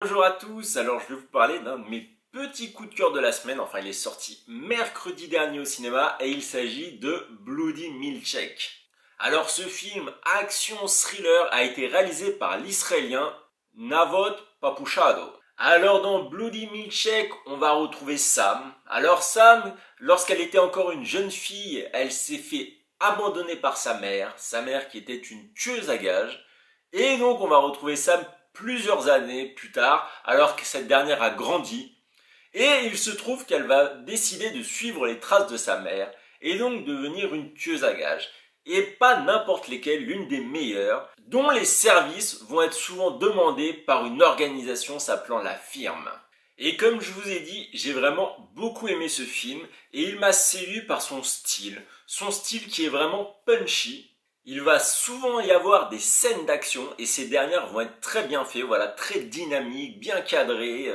Bonjour à tous, alors je vais vous parler d'un de mes petits coups de cœur de la semaine, enfin il est sorti mercredi dernier au cinéma et il s'agit de Bloody Milkshake. Alors ce film action-thriller a été réalisé par l'Israélien Navot Papuchado. Alors dans Bloody Milkshake, on va retrouver Sam. Alors Sam, lorsqu'elle était encore une jeune fille, elle s'est fait abandonner par sa mère qui était une tueuse à gages. Et donc on va retrouver Sam plusieurs années plus tard, alors que cette dernière a grandi. Et il se trouve qu'elle va décider de suivre les traces de sa mère, et donc devenir une tueuse à gages. Et pas n'importe lesquelles, l'une des meilleures, dont les services vont être souvent demandés par une organisation s'appelant la firme. Et comme je vous ai dit, j'ai vraiment beaucoup aimé ce film, et il m'a séduit par son style qui est vraiment punchy. Il va souvent y avoir des scènes d'action et ces dernières vont être très bien faites, voilà, très dynamiques, bien cadrées.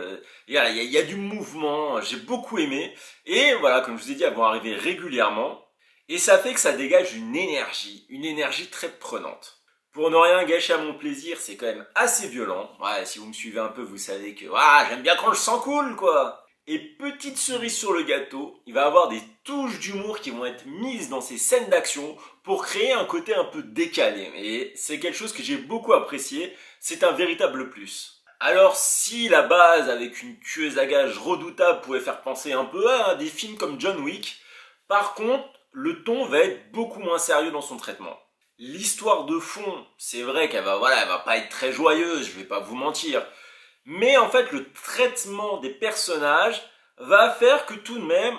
Il y a du mouvement, j'ai beaucoup aimé. Et voilà, comme je vous ai dit, elles vont arriver régulièrement. Et ça fait que ça dégage une énergie très prenante. Pour ne rien gâcher à mon plaisir, c'est quand même assez violent. Ouais, si vous me suivez un peu, vous savez que j'aime bien quand le sang coule, quoi. Et petite cerise sur le gâteau, il va y avoir des touches d'humour qui vont être mises dans ces scènes d'action pour créer un côté un peu décalé. Et c'est quelque chose que j'ai beaucoup apprécié, c'est un véritable plus. Alors si la base avec une tueuse à gages redoutable pouvait faire penser un peu à des films comme John Wick, par contre, le ton va être beaucoup moins sérieux dans son traitement. L'histoire de fond, c'est vrai qu'elle va, elle va pas être très joyeuse, je vais pas vous mentir. Mais en fait, le traitement des personnages va faire que tout de même,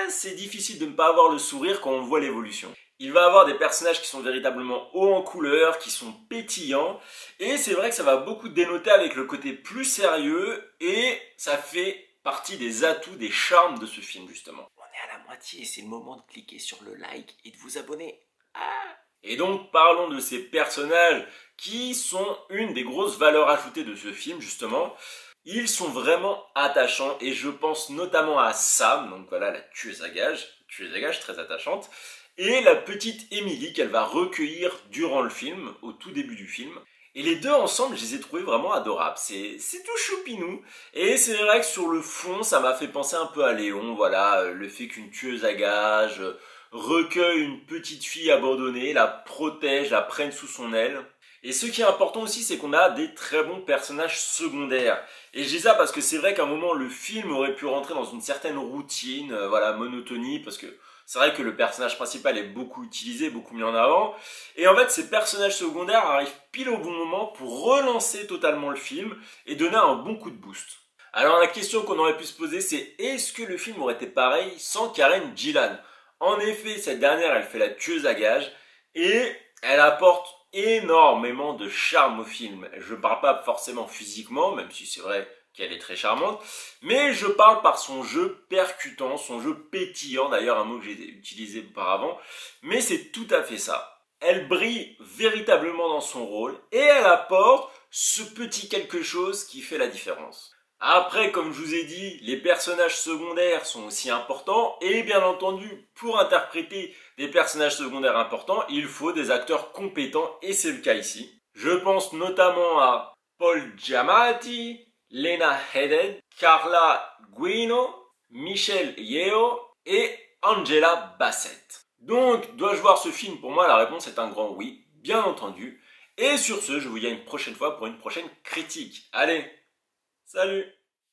c'est difficile de ne pas avoir le sourire quand on voit l'évolution. Il va y avoir des personnages qui sont véritablement hauts en couleur, qui sont pétillants, et c'est vrai que ça va beaucoup dénoter avec le côté plus sérieux, et ça fait partie des atouts, des charmes de ce film justement. On est à la moitié, c'est le moment de cliquer sur le like et de vous abonner. Et donc parlons de ces personnages qui sont une des grosses valeurs ajoutées de ce film justement. Ils sont vraiment attachants et je pense notamment à Sam, donc voilà la tueuse à gages très attachante, et la petite Emily qu'elle va recueillir durant le film, au tout début du film. Et les deux ensemble, je les ai trouvés vraiment adorables. C'est tout choupinou. Et c'est vrai que sur le fond, ça m'a fait penser un peu à Léon, voilà, le fait qu'une tueuse à gages recueille une petite fille abandonnée, la protège, la prenne sous son aile. Et ce qui est important aussi, c'est qu'on a des très bons personnages secondaires. Et je dis ça parce que c'est vrai qu'à un moment, le film aurait pu rentrer dans une certaine routine, monotonie, parce que c'est vrai que le personnage principal est beaucoup utilisé, beaucoup mis en avant. Et en fait, ces personnages secondaires arrivent pile au bon moment pour relancer totalement le film et donner un bon coup de boost. Alors la question qu'on aurait pu se poser, c'est est-ce que le film aurait été pareil sans Karen Gillan? En effet, cette dernière, elle fait la tueuse à gages et elle apporte énormément de charme au film. Je ne parle pas forcément physiquement, même si c'est vrai qu'elle est très charmante, mais je parle par son jeu percutant, son jeu pétillant, d'ailleurs un mot que j'ai utilisé auparavant, mais c'est tout à fait ça. Elle brille véritablement dans son rôle et elle apporte ce petit quelque chose qui fait la différence. Après, comme je vous ai dit, les personnages secondaires sont aussi importants et bien entendu, pour interpréter des personnages secondaires importants, il faut des acteurs compétents et c'est le cas ici. Je pense notamment à Paul Giamatti, Lena Headey, Carla Gugino, Michelle Yeoh et Angela Bassett. Donc, dois-je voir ce film? Pour moi, la réponse est un grand oui, bien entendu. Et sur ce, je vous dis à une prochaine fois pour une prochaine critique. Allez, salut!